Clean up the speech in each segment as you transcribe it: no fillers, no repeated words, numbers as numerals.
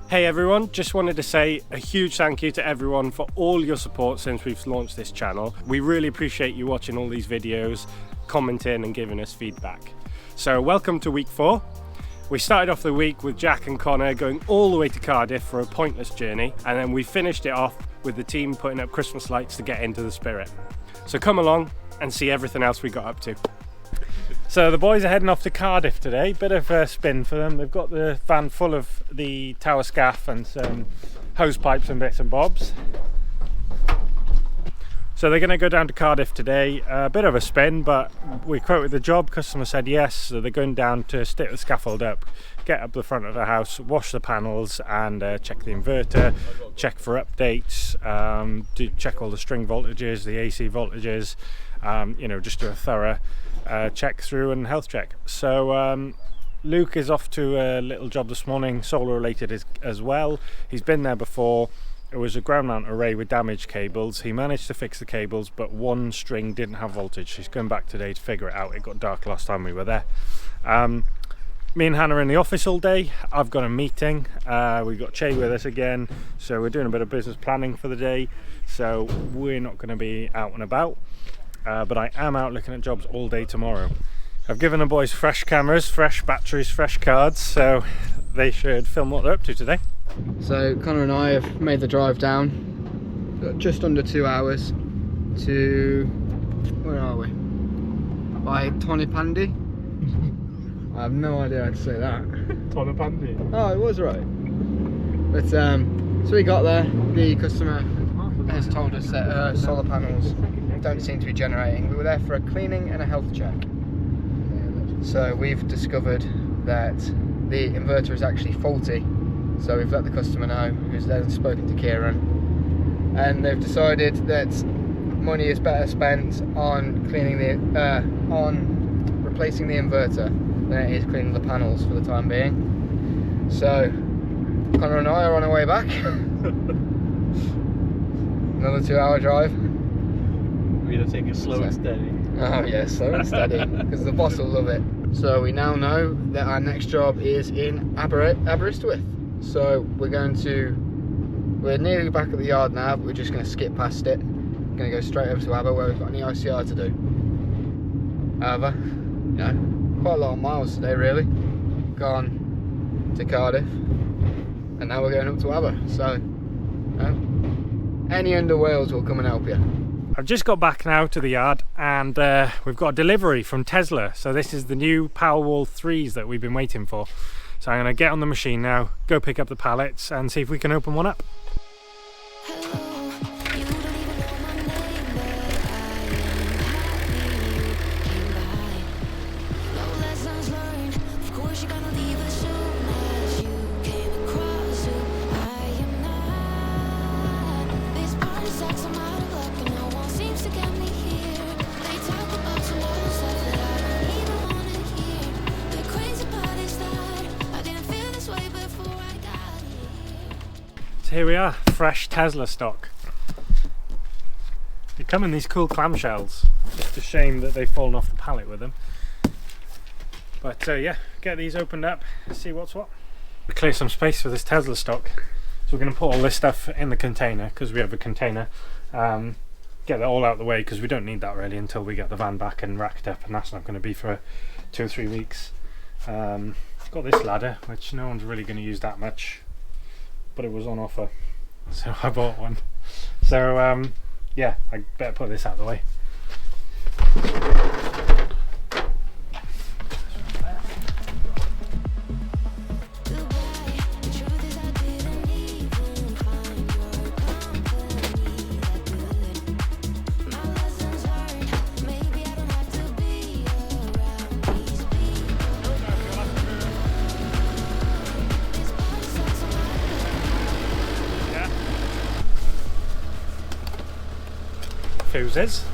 Hey everyone, just wanted to say a huge thank you to everyone for all your support since we've launched this channel. We really appreciate you watching all these videos, commenting and giving us feedback. So welcome to week 4. We started off the week with Jack and Connor going all the way to Cardiff for a pointless journey, and then we finished it off with the team putting up Christmas lights to get into the spirit. So come along and see everything else we got up to. So the boys are heading off to Cardiff today, bit of a spin for them. They've got the van full of the tower scaff and some hose pipes and bits and bobs. So they're going to go down to Cardiff today, a bit of a spin, but we quoted the job, customer said yes, so they're going down to stick the scaffold up, get up the front of the house, wash the panels and check the inverter, check for updates, check all the string voltages, the AC voltages, you know, just do a thorough check through and health check. So Luke is off to a little job this morning, solar related as well. He's been there before. It was a ground mount array with damaged cables. He managed to fix the cables, but one string didn't have voltage. He's going back today to figure it out. It got dark last time we were there. Me and Hannah are in the office all day. I've got a meeting. We've got Che with us again, so we're doing a bit of business planning for the day. So we're not going to be out and about. But I am out looking at jobs all day tomorrow. I've given the boys fresh cameras, fresh batteries, fresh cards, so they should film what they're up to today. So Connor and I have made the drive down, got just under 2 hours to, where are we? By Tonipandi? I have no idea how to say that. Tonipandi? Oh, it was right. But so we got there, the customer has told us that solar panels don't seem to be generating. We were there for a cleaning and a health check. So we've discovered that the inverter is actually faulty. So we've let the customer know, who's then spoken to Kieran, and they've decided that money is better spent on cleaning on replacing the inverter than it is cleaning the panels for the time being. So Connor and I are on our way back. Another 2-hour drive. We're going to take it slow and steady. Oh yeah, slow and steady, because the boss will love it. So we now know that our next job is in Aberystwyth. So we're nearly back at the yard now, but we're just going to skip past it. We're going to go straight over to Aber, where we've got an ICR to do. However, you know, quite a lot of miles today really. Gone to Cardiff, and now we're going up to Aber. So, you know, any under Wales will come and help you. I've just got back now to the yard, and we've got a delivery from Tesla. So this is the new Powerwall 3s that we've been waiting for. So I'm going to get on the machine now, go pick up the pallets and see if we can open one up. So here we are, fresh Tesla stock. They come in these cool clamshells. Just a shame that they've fallen off the pallet with them. But yeah, get these opened up, see what's what. Clear some space for this Tesla stock. So we're going to put all this stuff in the container, because we have a container. Get that all out of the way, because we don't need that really until we get the van back and racked up, and that's not going to be for 2 or 3 weeks. Got this ladder, which no one's really going to use that much, but it was on offer, so I bought one. So yeah, I better put this out of the way. Fuses.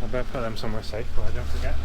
I better put them somewhere safe so I don't forget.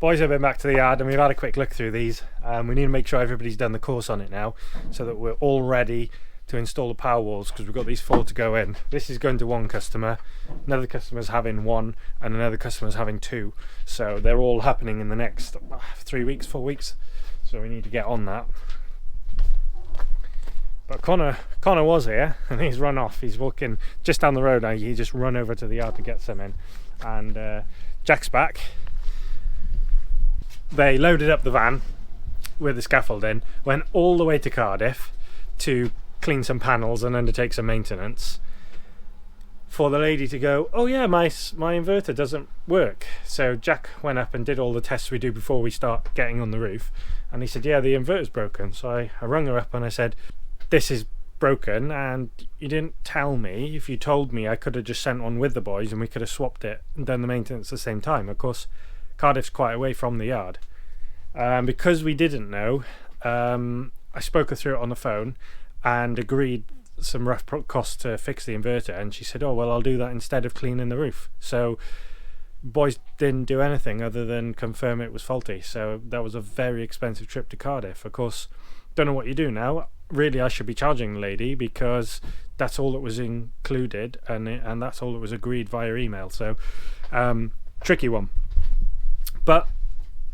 Boys have been back to the yard and we've had a quick look through these. We need to make sure everybody's done the course on it now so that we're all ready to install the power walls, because we've got these 4 to go in. This is going to one customer, another customer's having 1, and another customer's having 2. So they're all happening in the next 3 weeks, 4 weeks. So we need to get on that. But Connor was here and he's run off. He's walking just down the road now. He just run over to the yard to get some in. And Jack's back. They loaded up the van with the scaffold in, went all the way to Cardiff to clean some panels and undertake some maintenance, for the lady to go, oh yeah, my inverter doesn't work. So Jack went up and did all the tests we do before we start getting on the roof, and he said, yeah, the inverter's broken. So I rung her up and I said, this is broken and you didn't tell me. If you told me, I could have just sent one with the boys and we could have swapped it and done the maintenance at the same time. Of course, Cardiff's quite away from the yard. Because we didn't know, I spoke her through it on the phone and agreed some rough costs to fix the inverter, and she said, oh well, I'll do that instead of cleaning the roof. So boys didn't do anything other than confirm it was faulty. So that was a very expensive trip to Cardiff. Of course, don't know what you do now. Really, I should be charging the lady because that's all that was included, and that's all that was agreed via email. So tricky one. But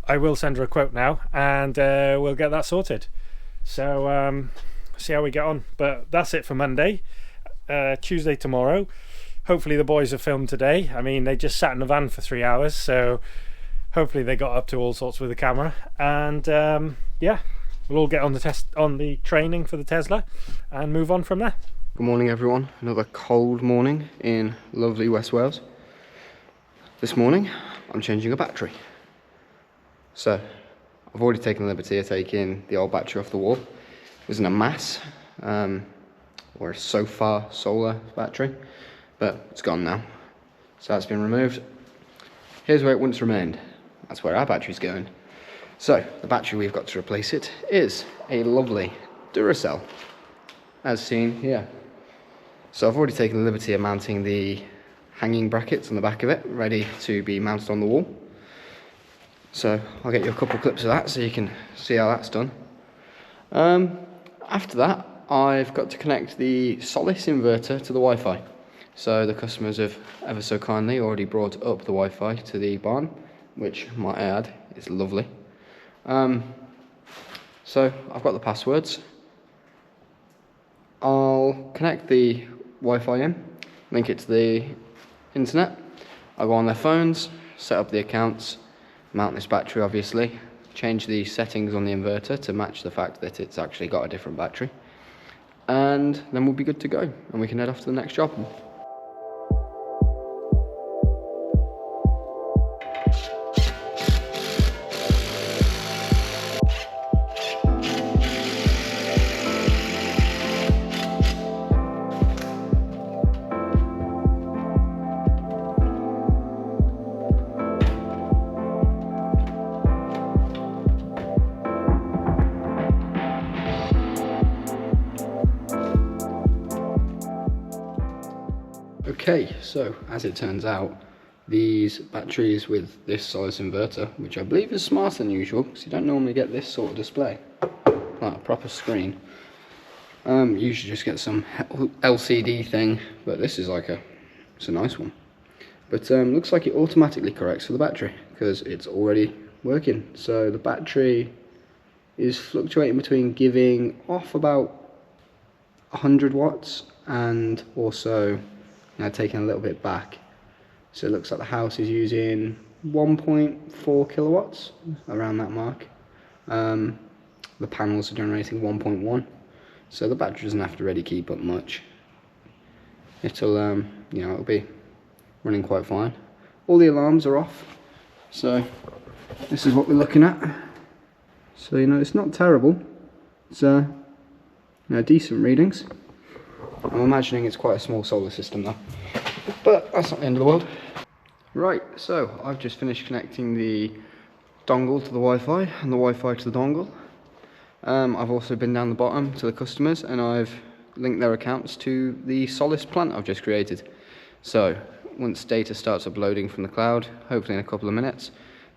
I will send her a quote now, and we'll get that sorted. So see how we get on. But that's it for Monday. Tuesday tomorrow. Hopefully the boys have filmed today. I mean, they just sat in the van for 3 hours, so hopefully they got up to all sorts with the camera. And yeah, we'll all get on the training for the Tesla and move on from there. Good morning everyone. Another cold morning in lovely West Wales. This morning I'm changing a battery. So I've already taken the liberty of taking the old battery off the wall. It was in a mass, or a so far solar battery, but it's gone now. So that's been removed. Here's where it once remained. That's where our battery's going. So the battery we've got to replace it is a lovely Duracell, as seen here. So I've already taken the liberty of mounting the hanging brackets on the back of it, ready to be mounted on the wall. So I'll get you a couple of clips of that so you can see how that's done. After that, I've got to connect the Solace inverter to the Wi-Fi. So the customers have ever so kindly already brought up the Wi-Fi to the barn, which, might I add, is lovely. So I've got the passwords. I'll connect the Wi-Fi in, link it to the internet. I'll go on their phones, set up the accounts, mount this battery obviously, change the settings on the inverter to match the fact that it's actually got a different battery, and then we'll be good to go and we can head off to the next job. Okay, so as it turns out, these batteries with this Solace inverter, which I believe is smarter than usual, because you don't normally get this sort of display, like a proper screen. Usually just get some LCD thing, but this is like it's a nice one. But looks like it automatically corrects for the battery, because it's already working. So the battery is fluctuating between giving off about 100 watts and also now taking a little bit back. So it looks like the house is using 1.4 kilowatts, around that mark. The panels are generating 1.1, so the battery doesn't have to really keep up much. It'll it'll be running quite fine. All the alarms are off, so this is what we're looking at. So it's not terrible. It's decent readings. I'm imagining it's quite a small solar system though, but that's not the end of the world. Right, so I've just finished connecting the dongle to the Wi-Fi and the Wi-Fi to the dongle. I've also been down the bottom to the customers and I've linked their accounts to the Solace plant I've just created. So once data starts uploading from the cloud, hopefully in a couple of minutes,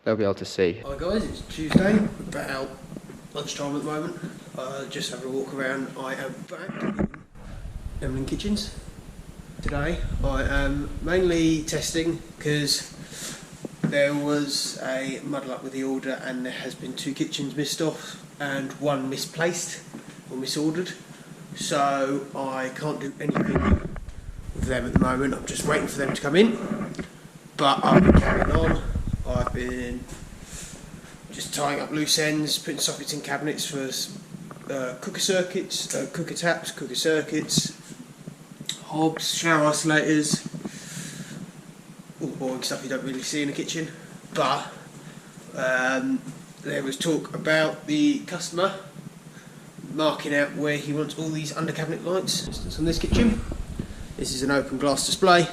they'll be able to see. Hi guys, it's Tuesday, about lunchtime at the moment. Just having a walk around. I am back in Emlyn Kitchens. Today I am mainly testing because there was a muddle up with the order and there has been 2 kitchens missed off and 1 misplaced or misordered. So I can't do anything with them at the moment. I'm just waiting for them to come in. But I've been carrying on. I've been just tying up loose ends, putting sockets in cabinets for cooker circuits, cooker taps, cooker circuits, hobs, shower isolators, all the boring stuff you don't really see in a kitchen. But there was talk about the customer marking out where he wants all these under cabinet lights. For instance, on this kitchen, this is an open glass display.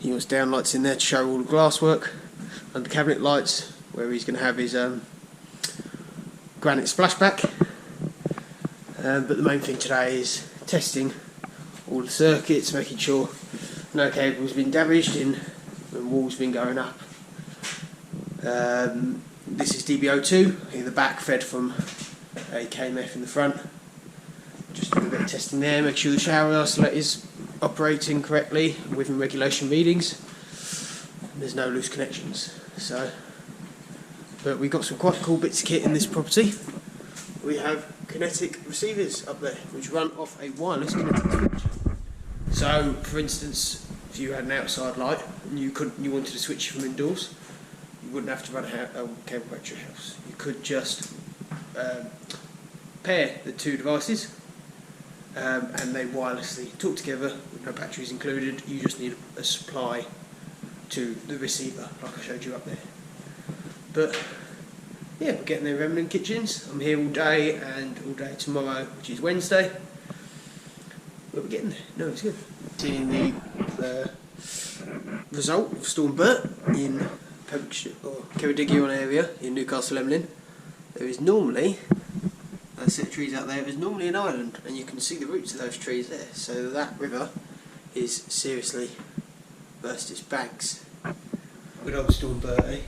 He wants downlights in there to show all the glass work. Under cabinet lights, where he's going to have his granite splashback. But the main thing today is testing all the circuits, making sure no cable's been damaged and walls been going up. This is DB02 in the back, fed from a KMF in the front. Just doing a bit of testing there, make sure the shower isolator is operating correctly within regulation readings. There's no loose connections. But we've got some quite cool bits of kit in this property. We have kinetic receivers up there which run off a wireless kinetic switch. So for instance, if you had an outside light and you wanted to switch from indoors, you wouldn't have to run a cable back to your house. You could just pair the 2 devices and they wirelessly talk together with no batteries included. You just need a supply to the receiver like I showed you up there. But yeah, we're getting there, Emlyn Kitchens. I'm here all day and all day tomorrow, which is Wednesday. But we're getting there. No, it's good. Seeing the result of Storm Bert in Pembrokeshire or Ceredigion area in Newcastle Emlyn. There is normally a set of trees out there. There's normally an island, and you can see the roots of those trees there. So that river is seriously burst its banks. Good old Storm Bert, eh?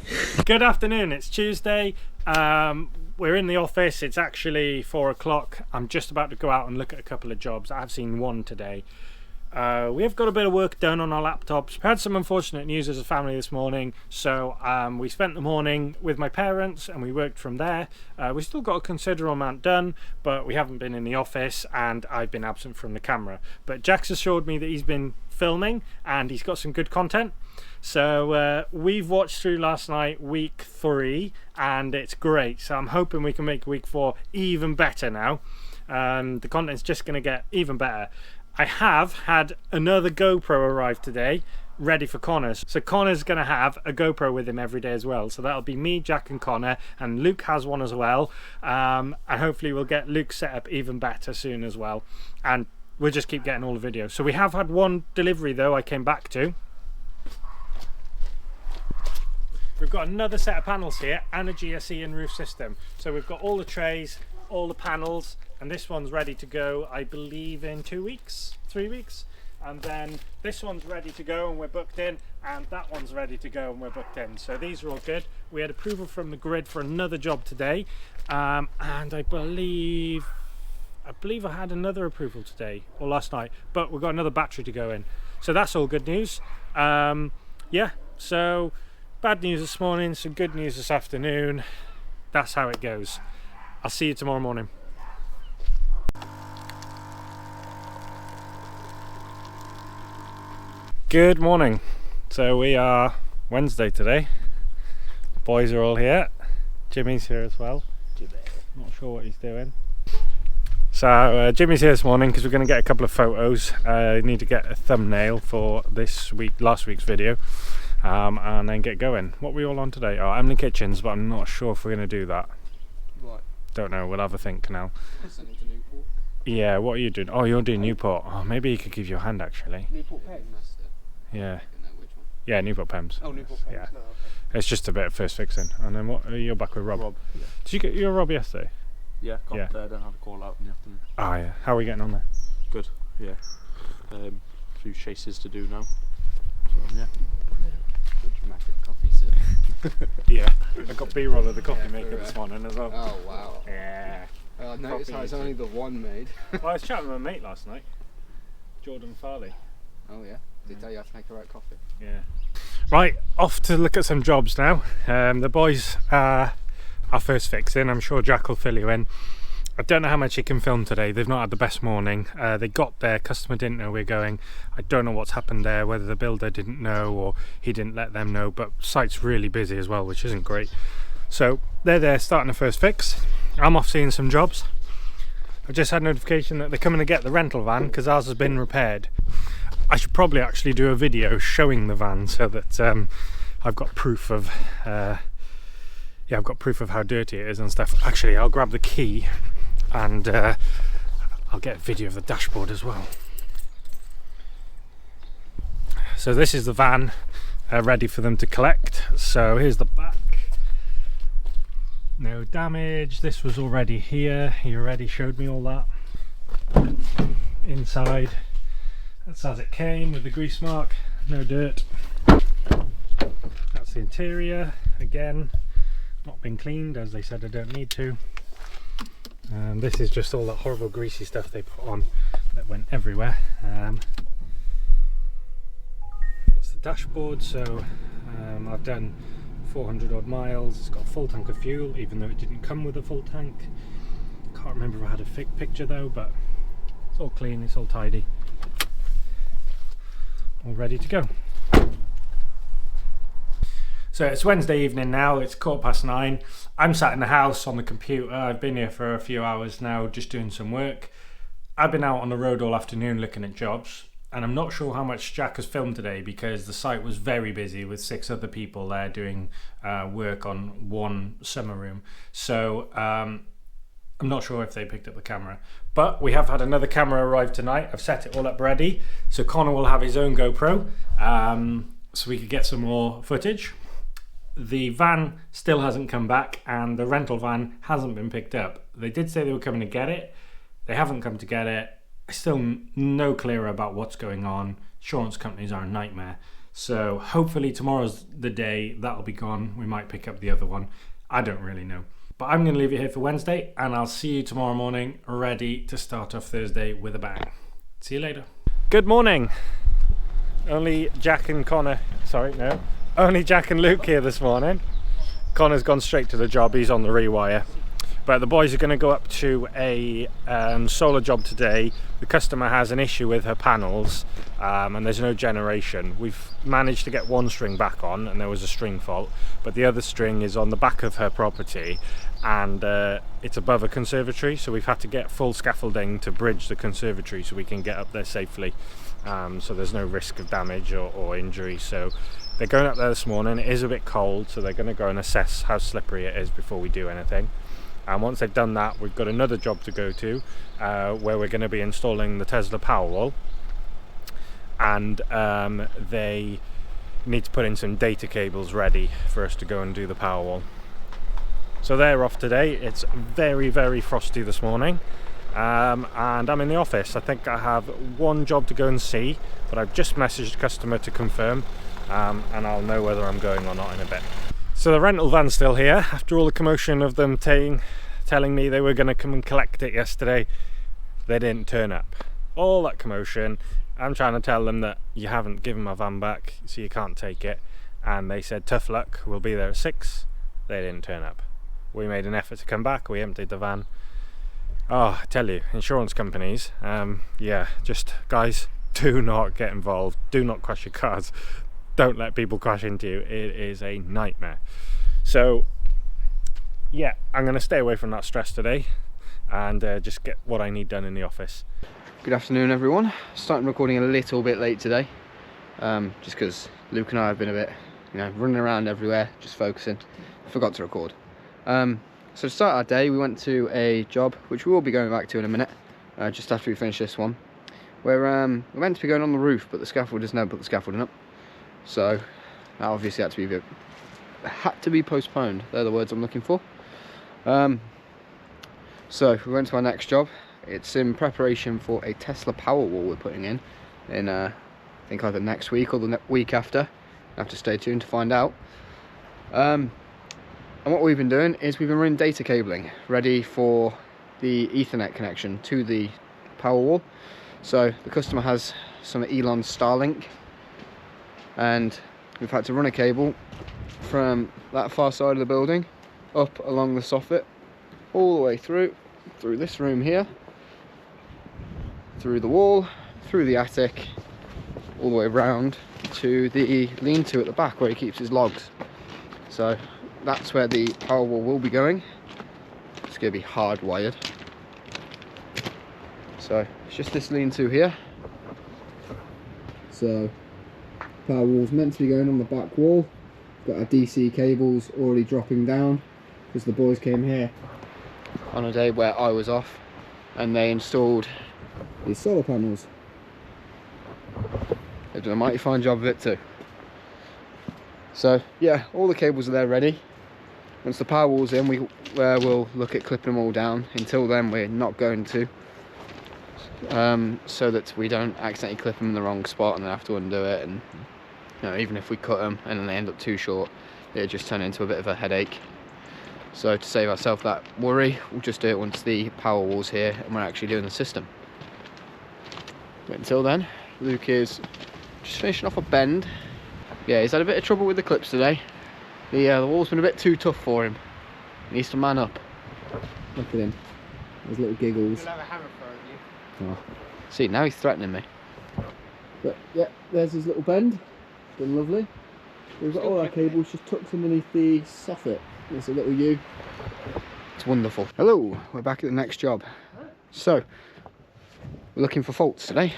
Good afternoon, it's Tuesday. We're in the office, it's actually 4 o'clock. I'm just about to go out and look at a couple of jobs. I've seen one today. We have got a bit of work done on our laptops. We had some unfortunate news as a family this morning, so we spent the morning with my parents and we worked from there. We've still got a considerable amount done, but we haven't been in the office and I've been absent from the camera. But Jack's assured me that he's been filming and he's got some good content. So we've watched through last night week 3 and it's great. So I'm hoping we can make week 4 even better now. The content's just going to get even better. I have had another GoPro arrive today, ready for Connor's. So Connor's going to have a GoPro with him every day as well. So that'll be me, Jack and Connor, and Luke has one as well. And hopefully we'll get Luke set up even better soon as well. And we'll just keep getting all the videos. So we have had one delivery though I came back to. We've got another set of panels here and a GSE and roof system. So we've got all the trays, all the panels, and this one's ready to go, I believe, in 2 weeks, 3 weeks. And then this one's ready to go and we're booked in, and that one's ready to go and we're booked in. So these are all good. We had approval from the grid for another job today, and I believe I had another approval today or last night, but we've got another battery to go in. So that's all good news. Yeah, so bad news this morning, some good news this afternoon. That's how it goes. I'll see you tomorrow morning. Good morning. So we are Wednesday today. Boys are all here. Jimmy's here as well. Not sure what he's doing. So Jimmy's here this morning because we're going to get a couple of photos. I need to get a thumbnail for last week's video, and then get going. What are we all on today? Oh, Emlyn Kitchens, but I'm not sure if we're going to do that. Right. Don't know. We'll have a think now. Listening to Newport. Yeah. What are you doing? Oh, you're doing Newport. Oh, maybe he could give you a hand actually. Newport Peg. Yeah. Yeah, Newport Pems. Oh, Newport Peg. Yeah. No, okay. It's just a bit of first fixing. And then what? You're back with Rob. Yeah. Did you get your Rob yesterday? Yeah, got Yeah. there, then had a call out in the afternoon. Ah, yeah. How are we getting on there? Good, yeah. A few chases to do now. So, yeah. Dramatic coffee sip. Yeah, I got B-roll of the coffee Yeah, maker this morning as well. Oh wow. Yeah. Notice how it's only the one made. Well, I was chatting with my mate last night, Jordan Farley. Oh yeah. Did he tell you how to make a right coffee? Yeah. Right, off to look at some jobs now. The boys are our first fix in. I'm sure Jack will fill you in. I don't know how much he can film today. They've not had the best morning. They got there, customer didn't know we were going. I don't know what's happened there, whether the builder didn't know or he didn't let them know, but site's really busy as well, which isn't great. So they're there starting the first fix. I'm off seeing some jobs. I've just had notification that they're coming to get the rental van because ours has been repaired. I should probably actually do a video showing the van so that I've got proof of I've got proof of how dirty it is and stuff. Actually, I'll grab the key and I'll get a video of the dashboard as well. So this is the van ready for them to collect. So here's the back. No damage. This was already here. He already showed me all that. Inside, that's as it came with the grease mark. No dirt. That's the interior. Again, not been cleaned as they said I don't need to. This is just all that horrible greasy stuff they put on that went everywhere. That's the dashboard. So I've done 400 odd miles. It's got a full tank of fuel, even though it didn't come with a full tank. Can't remember if I had a picture though, but it's all clean, it's all tidy, all ready to go. So it's Wednesday evening now, it's 9:15. I'm sat in the house on the computer. I've been here for a few hours now just doing some work. I've been out on the road all afternoon looking at jobs, and I'm not sure how much Jack has filmed today because the site was very busy with 6 other people there doing work on one summer room. So I'm not sure if they picked up the camera, but we have had another camera arrive tonight. I've set it all up ready, so Connor will have his own GoPro, so we could get some more footage. The van still hasn't come back and the rental van hasn't been picked up. They did say they were coming to get it. They haven't come to get it. Still no clearer about what's going on. Insurance companies are a nightmare. So hopefully tomorrow's the day that'll be gone. We might pick up the other one. I don't really know. But I'm going to leave it here for Wednesday and I'll see you tomorrow morning ready to start off Thursday with a bang. See you later. Good morning. Only Jack and Luke here this morning. Connor's gone straight to the job. He's on the rewire. But the boys are going to go up to a solar job today. The customer has an issue with her panels and there's no generation. We've managed to get one string back on and there was a string fault, but the other string is on the back of her property and it's above a conservatory, so we've had to get full scaffolding to bridge the conservatory so we can get up there safely, so there's no risk of damage or injury. So they're going up there this morning. It is a bit cold, so they're going to go and assess how slippery it is before we do anything. And once they've done that, we've got another job to go to where we're going to be installing the Tesla Powerwall, and they need to put in some data cables ready for us to go and do the Powerwall. So they're off today. It's very, very frosty this morning, and I'm in the office. I think I have one job to go and see, but I've just messaged the customer to confirm, and I'll know whether I'm going or not in a bit. So the rental van's still here after all the commotion of them telling me they were going to come and collect it yesterday. They didn't turn up. All that commotion. I'm trying to tell them that you haven't given my van back, so you can't take it. And they said tough luck, we'll be there at 6. They didn't turn up. We made an effort to come back. We emptied the van. Oh, I tell you, insurance companies, just guys, do not get involved. Do not crash your cars. Don't let people crash into you. It is a nightmare. So yeah, I'm going to stay away from that stress today and just get what I need done in the office. Good afternoon everyone. Starting recording a little bit late today, just because Luke and I have been a bit, running around everywhere, just focusing. Forgot to record. So to start our day, we went to a job which we will be going back to in a minute, just after we finish this one, where we're meant to be going on the roof, but the scaffolders never put the scaffolding up. So that obviously had to be postponed. They're the words I'm looking for. So we went to our next job. It's in preparation for a Tesla Powerwall we're putting in I think either next week or the week after. have to stay tuned to find out. And what we've been doing is we've been running data cabling ready for the Ethernet connection to the power wall. So the customer has some Elon Starlink, and we've had to run a cable from that far side of the building up along the soffit all the way through this room here, through the wall, through the attic, all the way round to the lean-to at the back where he keeps his logs. So that's where the power wall will be going. It's going to be hardwired. So it's just this lean-to here. So power wall's meant to be going on the back wall. Got our DC cables already dropping down because the boys came here on a day where I was off and they installed these solar panels. They've done a mighty fine job of it too. So yeah, all the cables are there ready. Once the power wall's in, we'll look at clipping them all down. Until then, we're not going to, so that we don't accidentally clip them in the wrong spot and then have to undo it. And you know, even if we cut them and then they end up too short, it just turn into a bit of a headache. So to save ourselves that worry, we'll just do it once the power wall's here and we're actually doing the system. But until then, Luke is just finishing off a bend. Yeah, he's had a bit of trouble with the clips today. The wall's been a bit too tough for him. He needs to man up. Look at him. His little giggles. He'll have a hammer thrown at you. Oh. See, now he's threatening me. But yeah, there's his little bend. It's been lovely. We've got all our cables just tucked underneath the soffit. There's a little U. It's wonderful. Hello, we're back at the next job. So, we're looking for faults today.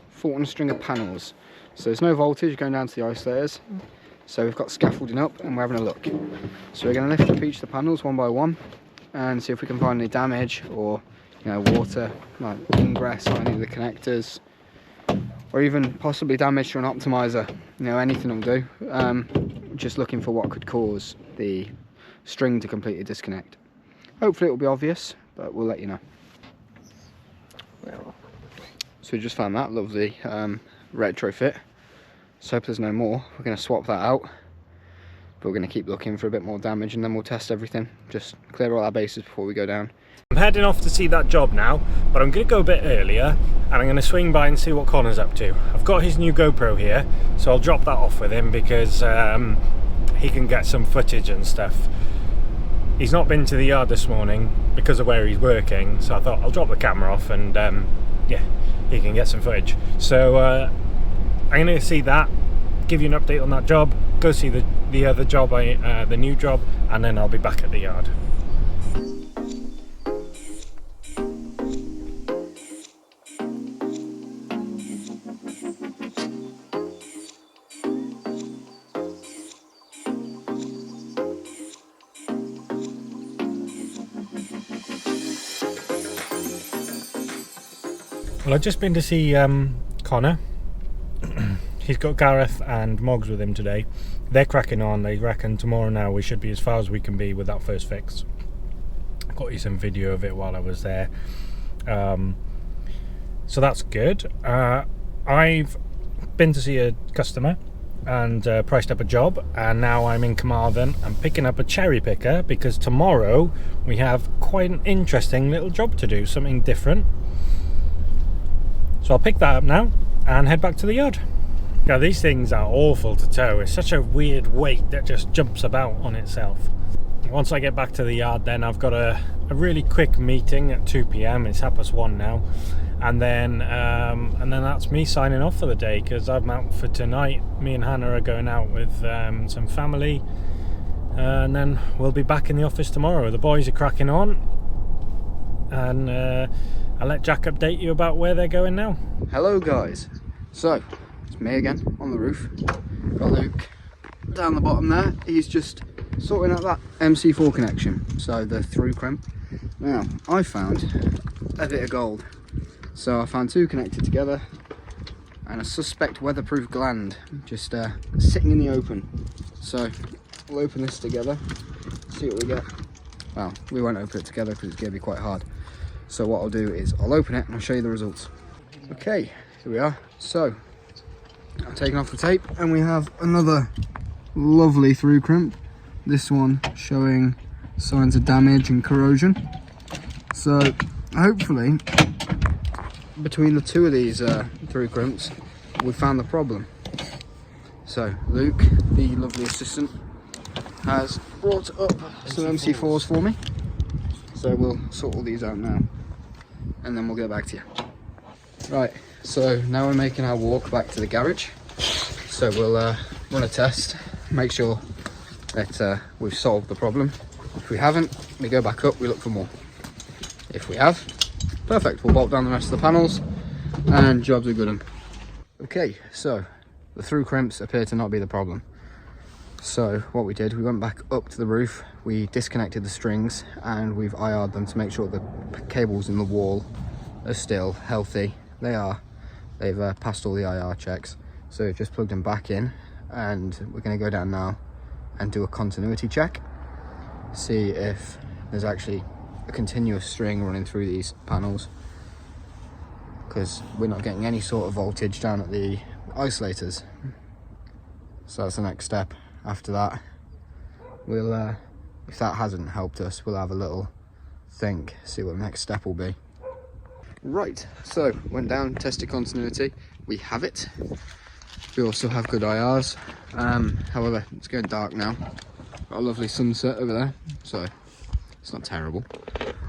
Fault on a string of panels. So there's no voltage going down to the isolators. So we've got scaffolding up and we're having a look. So we're going to lift up each of the panels one by one and see if we can find any damage or, you know, water, like ingress on any of the connectors, or even possibly damage to an optimizer. You know, anything will do. Just looking for what could cause the string to completely disconnect. Hopefully it will be obvious, but we'll let you know. So we just found that lovely retrofit. So hope there's no more. We're going to swap that out, but we're going to keep looking for a bit more damage and then we'll test everything. Just clear all our bases before we go down. I'm heading off to see that job now, but I'm going to go a bit earlier and I'm going to swing by and see what Connor's up to. I've got his new GoPro here, so I'll drop that off with him because he can get some footage and stuff. He's not been to the yard this morning because of where he's working, so I thought I'll drop the camera off and yeah, he can get some footage. So I'm going to see that, give you an update on that job, go see the other job, the new job, and then I'll be back at the yard. Well, I've just been to see Connor. He's got Gareth and Moggs with him today. They're cracking on. They reckon tomorrow now we should be as far as we can be with that first fix. I got you some video of it while I was there. So that's good. I've been to see a customer and priced up a job, and now I'm in Carmarthen. I'm picking up a cherry picker because tomorrow we have quite an interesting little job to do, something different. So I'll pick that up now and head back to the yard. Yeah, these things are awful to tow. It's such a weird weight that just jumps about on itself. Once I get back to the yard, then I've got a really quick meeting at 2 PM. It's 1:30 now, and then that's me signing off for the day because I'm out for tonight. Me and Hannah are going out with some family, and then we'll be back in the office tomorrow. The boys are cracking on, and I'll let Jack update you about where they're going now. Hello guys. So it's me again on the roof. Got Luke down the bottom there. He's just sorting out that MC4 connection, so the through crimp. Now I found a bit of gold. So I found two connected together and a suspect weatherproof gland just sitting in the open. So we'll open this together, see what we get. Well, we won't open it together because it's going to be quite hard. So what I'll do is I'll open it and I'll show you the results. Okay, here we are. So I've taken off the tape, and we have another lovely through crimp. This one showing signs of damage and corrosion. So hopefully between the two of these through crimps we found the problem. So Luke, the lovely assistant, has brought up some MC4s for me. So we'll sort all these out now and then we'll get back to you. Right, so now we're making our walk back to the garage. So we'll run a test, make sure that we've solved the problem. If we haven't, we go back up, we look for more. If we have, perfect, we'll bolt down the rest of the panels and jobs are good 'un. Okay, so the through crimps appear to not be the problem. So what we did, we went back up to the roof, we disconnected the strings and we've IR'd them to make sure the cables in the wall are still healthy. They are. They've passed all the IR checks. So we've just plugged them back in and we're going to go down now and do a continuity check. See if there's actually a continuous string running through these panels, because we're not getting any sort of voltage down at the isolators. So that's the next step. After that, we'll if that hasn't helped us, we'll have a little think, see what the next step will be. Right, so went down, tested continuity, we have it. We also have good IRs. However, it's going dark now. Got a lovely sunset over there, so it's not terrible.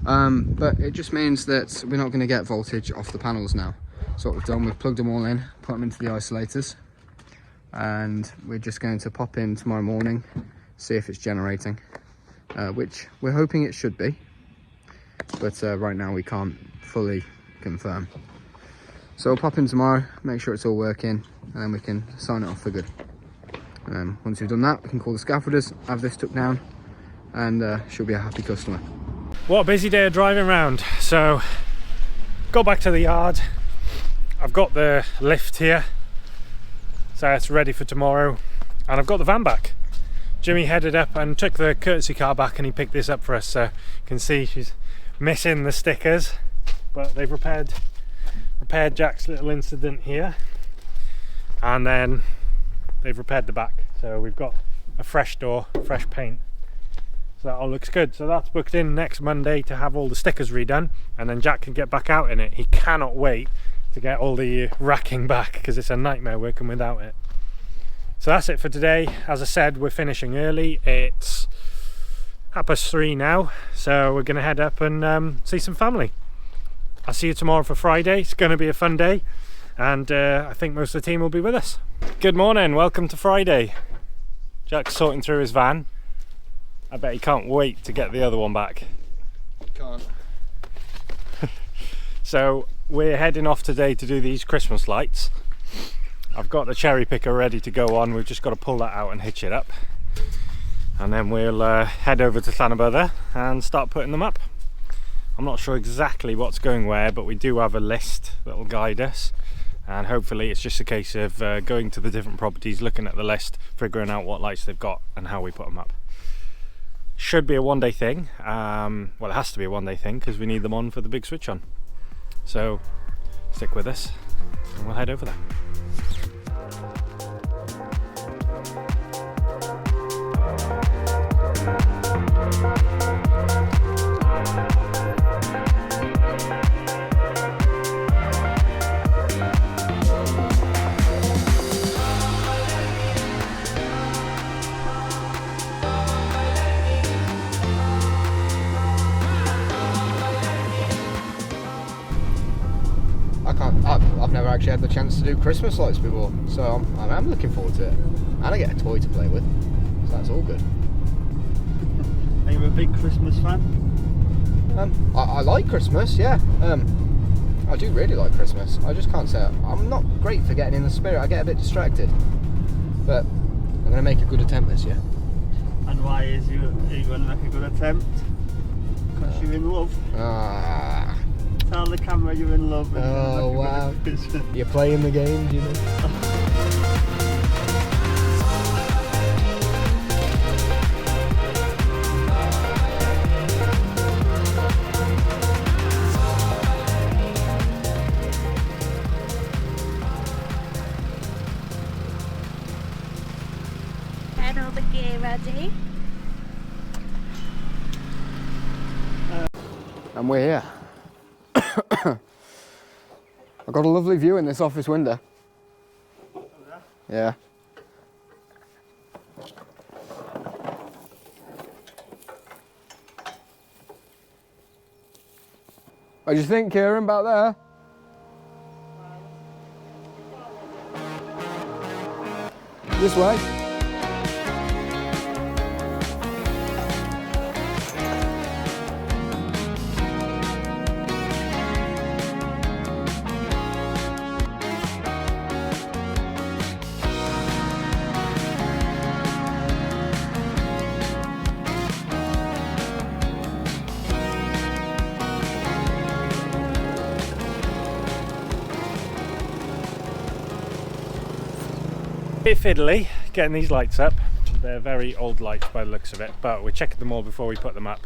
But it just means that we're not going to get voltage off the panels now. So what we've done, we've plugged them all in, put them into the isolators, and we're just going to pop in tomorrow morning, see if it's generating, which we're hoping it should be, but right now we can't fully confirm. So we'll pop in tomorrow, make sure it's all working, and then we can sign it off for good. Once we've done that, we can call the scaffolders, have this took down, and she'll be a happy customer. What a busy day of driving around. So got back to the yard, I've got the lift here, so it's ready for tomorrow, and I've got the van back. Jimmy headed up and took the courtesy car back and he picked this up for us, so you can see she's missing the stickers, but they've repaired Jack's little incident here, and then they've repaired the back, so we've got a fresh door, fresh paint, so that all looks good. So that's booked in next Monday to have all the stickers redone, and then Jack can get back out in it. He cannot wait to get all the racking back because it's a nightmare working without it. So that's it for today. As I said, we're finishing early. It's 3:30 now, so we're going to head up and see some family. I'll see you tomorrow for Friday. It's going to be a fun day, and I think most of the team will be with us. Good morning, welcome to Friday. Jack's sorting through his van. I bet he can't wait to get the other one back. Can't. So we're heading off today to do these Christmas lights. I've got the cherry picker ready to go on, we've just got to pull that out and hitch it up. And then we'll head over to Llanybother and start putting them up. I'm not sure exactly what's going where, but we do have a list that will guide us. And hopefully it's just a case of going to the different properties, looking at the list, figuring out what lights they've got and how we put them up. Should be a one-day thing. Well, it has to be a one-day thing because we need them on for the big switch on. So stick with us and we'll head over there. I've never actually had the chance to do Christmas lights before, so I'm looking forward to it. And I get a toy to play with, so that's all good. Are you a big Christmas fan? I like Christmas, yeah. I do really like Christmas. I just can't say I'm not great for getting in the spirit. I get a bit distracted, but I'm going to make a good attempt this year. And why are you going to make a good attempt? Because you're in love. Tell the camera you're in love. Oh wow! You're playing the game, do you know? day. And we're here. I've got a lovely view in this office window. Yeah. What do you think, Kieran, about there? This way. Bit fiddly getting these lights up. They're very old lights by the looks of it, but we're checking them all before we put them up.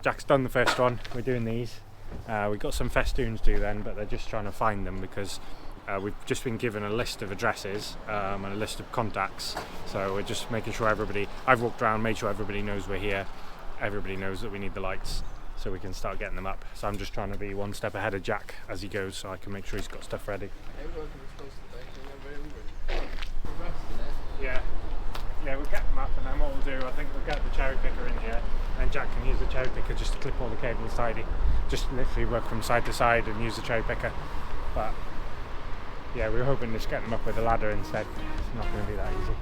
Jack's done the first one, we're doing these. We've got some festoons to do then, but they're just trying to find them because we've just been given a list of addresses and a list of contacts. So we're just making sure everybody, I've walked around, made sure everybody knows we're here. Everybody knows that we need the lights so we can start getting them up. So I'm just trying to be one step ahead of Jack as he goes so I can make sure he's got stuff ready. Yeah, we'll get them up and then what we'll do, I think we'll get the cherry picker in here and Jack can use the cherry picker just to clip all the cables tidy. Just literally work from side to side and use the cherry picker. But yeah, we were hoping to just get them up with a ladder instead. It's not going to be that easy.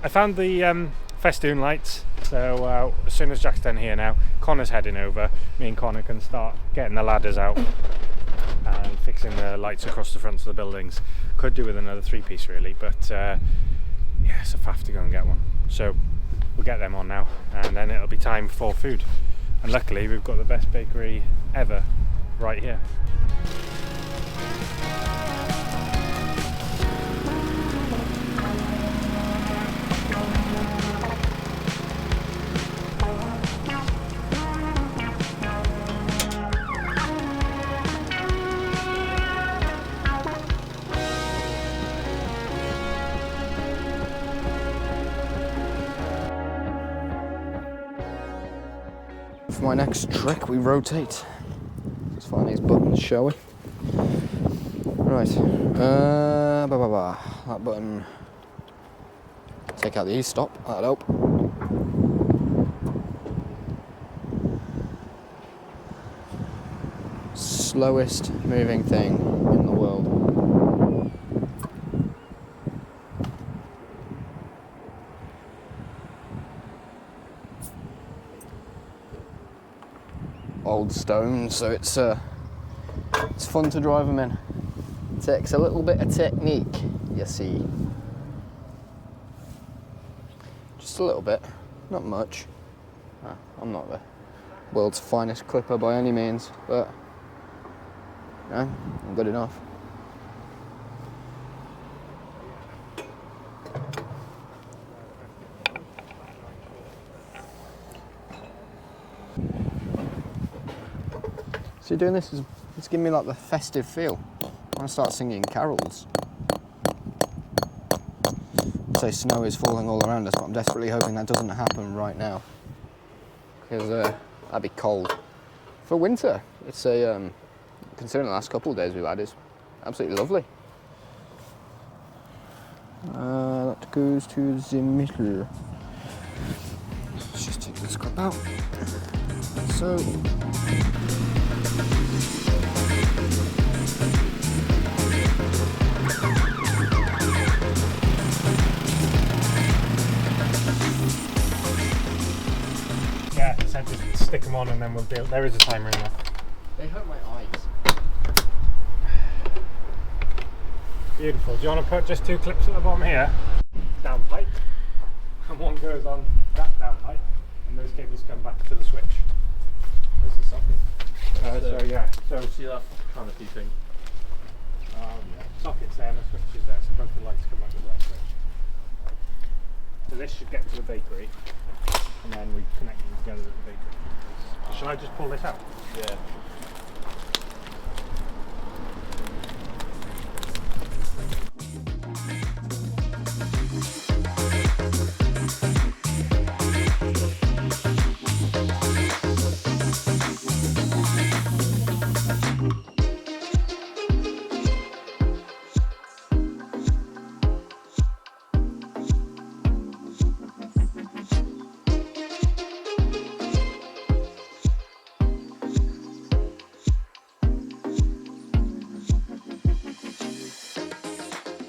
I found the festoon lights, so as soon as Jack's done here now, Connor's heading over. Me and Connor can start getting the ladders out and fixing the lights across the fronts of the buildings. Could do with another 3-piece really, but yeah, it's a faff to go and get one. So we'll get them on now and then it'll be time for food. And luckily we've got the best bakery ever right here. For my next trick, we rotate. Let's find these buttons, shall we? Right. That button. Take out the e-stop. That'll help. Slowest moving thing in the world. Old stone, so it's fun to drive them in. It takes a little bit of technique, you see. Just a little bit, not much. I'm not the world's finest clipper by any means, but yeah, I'm good enough. So doing this is, it's giving me like the festive feel. I want to start singing carols. I'd say snow is falling all around us, but I'm desperately hoping that doesn't happen right now. Because that'd be cold. For winter, it's a, considering the last couple of days we've had, it's absolutely lovely. That goes to the middle. Let's just take this clip out. So, yeah, so just stick them on and then we'll deal. There is a timer in there. they hurt my eyes. Beautiful. Do you want to put just 2 clips at the bottom here? Down pipe. And one goes on that down pipe. And those cables come back to the switch. Where's the socket? So yeah. So See that canopy thing? Sockets there and the switches there, so both the lights come up with that switch. So this should get to the bakery, and then we connect them together at the bakery. Shall I just pull this out? Yeah.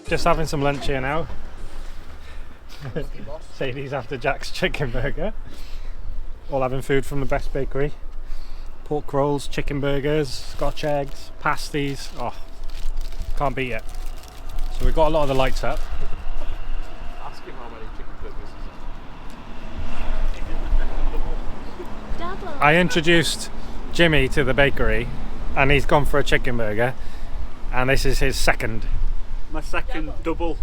Just having some lunch here now. Sadie's after Jack's chicken burger. All having food from the best bakery. Pork rolls, chicken burgers, Scotch eggs, pasties. Oh, can't beat it. So we've got a lot of the lights up. Ask him how many chicken burgers Double. I introduced Jimmy to the bakery and he's gone for a chicken burger, and this is his second. My second double.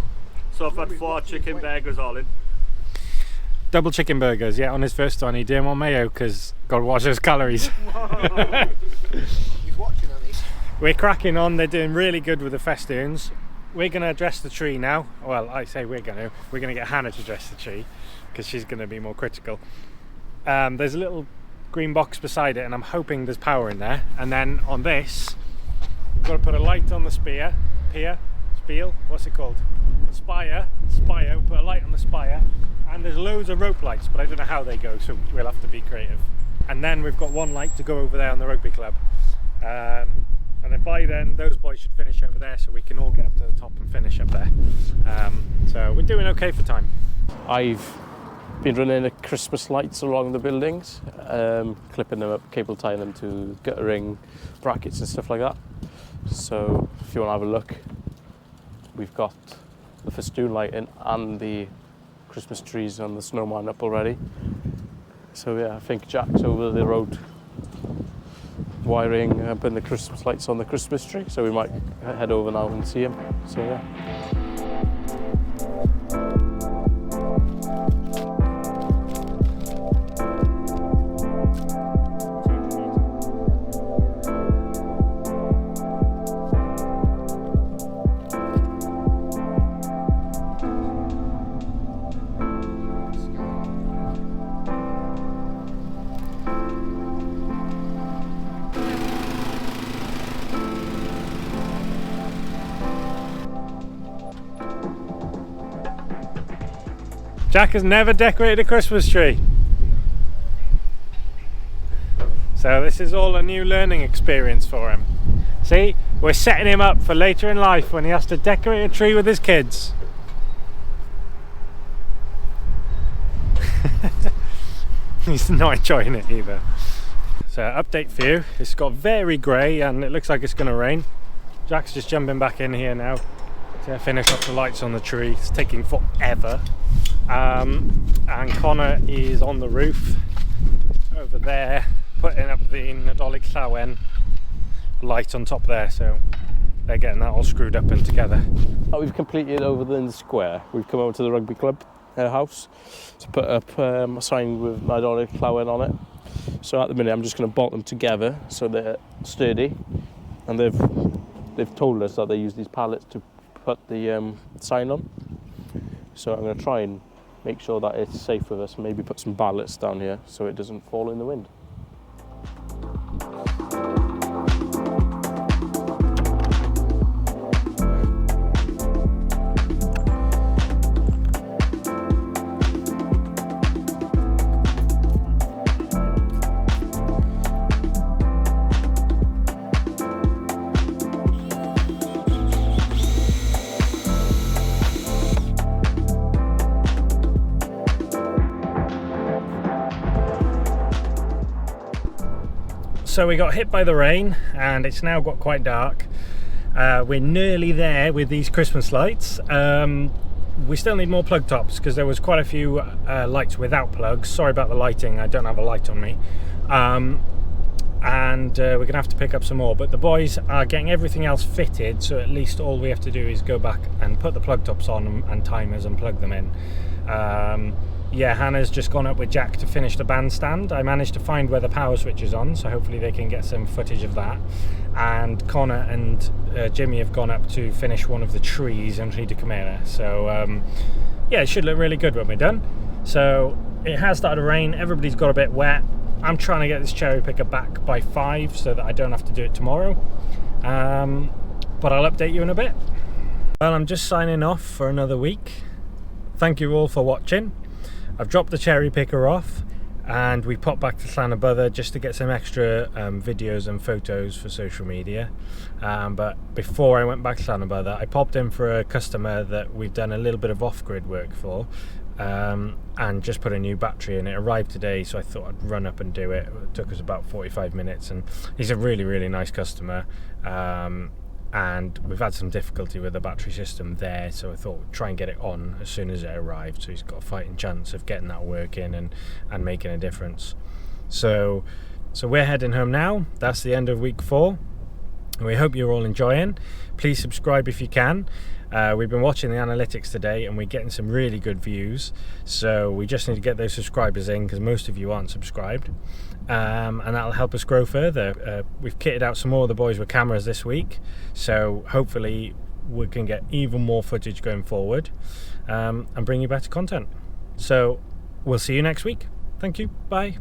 So I've had 4 chicken burgers all in. Double chicken burgers, yeah, on his first one. He didn't want mayo because God watch those calories. He's watching on these. We're cracking on, they're doing really good with the festoons. We're going to dress the tree now. Well, I say we're going to get Hannah to dress the tree because she's going to be more critical. There's a little green box beside it and I'm hoping there's power in there. And then on this, we've got to put a light on the spire, what's it called? Spire, we'll put a light on the spire, and there's loads of rope lights, but I don't know how they go, so we'll have to be creative. And then we've got one light to go over there on the rugby club. And then by then, those boys should finish over there, so we can all get up to the top and finish up there. So we're doing okay for time. I've been running the Christmas lights along the buildings, clipping them up, cable tying them to guttering brackets and stuff like that. So if you want to have a look, we've got the festoon lighting and the Christmas trees and the snowman up already. So yeah, I think Jack's over the road wiring and putting the Christmas lights on the Christmas tree, so we might head over now and see him. So yeah. Jack has never decorated a Christmas tree. So this is all a new learning experience for him. See, we're setting him up for later in life when he has to decorate a tree with his kids. He's not enjoying it either. So update for you, it's got very grey and it looks like it's going to rain. Jack's just jumping back in here now to finish off the lights on the tree. It's taking forever. And Connor is on the roof over there putting up the Nadolig Llawen light on top there, so they're getting that all screwed up and together. We've completed over in the square. We've come over to the rugby club house to put up a sign with Nadolig Llawen on it. So at the minute I'm just going to bolt them together so they're sturdy, and they've told us that they use these pallets to put the sign on. So I'm going to try and make sure that it's safe with us, maybe put some ballots down here so it doesn't fall in the wind. So we got hit by the rain and it's now got quite dark. We're nearly there with these Christmas lights. We still need more plug tops because there was quite a few lights without plugs. Sorry about the lighting, I don't have a light on me. and we're gonna have to pick up some more, but the boys are getting everything else fitted, so at least all we have to do is go back and put the plug tops on and timers and plug them in. Yeah, Hannah's just gone up with Jack to finish the bandstand. I managed to find where the power switch is on, so hopefully they can get some footage of that. And Connor and Jimmy have gone up to finish one of the trees underneath the Camara. So yeah, it should look really good when we're done. So it has started to rain, everybody's got a bit wet. I'm trying to get this cherry picker back by 5 so that I don't have to do it tomorrow. But I'll update you in a bit. Well, I'm just signing off for another week. Thank you all for watching. I've dropped the cherry picker off and we popped back to Llanybother just to get some extra videos and photos for social media. But before I went back to Llanybother, I popped in for a customer that we've done a little bit of off-grid work for, and just put a new battery in. It arrived today, so I thought I'd run up and do it. It took us about 45 minutes, and he's a really nice customer. And we've had some difficulty with the battery system there, so I thought we'd try and get it on as soon as it arrived, so he's got a fighting chance of getting that working and making a difference. So we're heading home now. That's the end of week 4. We hope you're all enjoying. Please subscribe if you can. We've been watching the analytics today and we're getting some really good views, so we just need to get those subscribers in because most of you aren't subscribed, and that'll help us grow further. We've kitted out some more of the boys with cameras this week, so hopefully we can get even more footage going forward, and bring you better content. So we'll see you next week. Thank you, bye.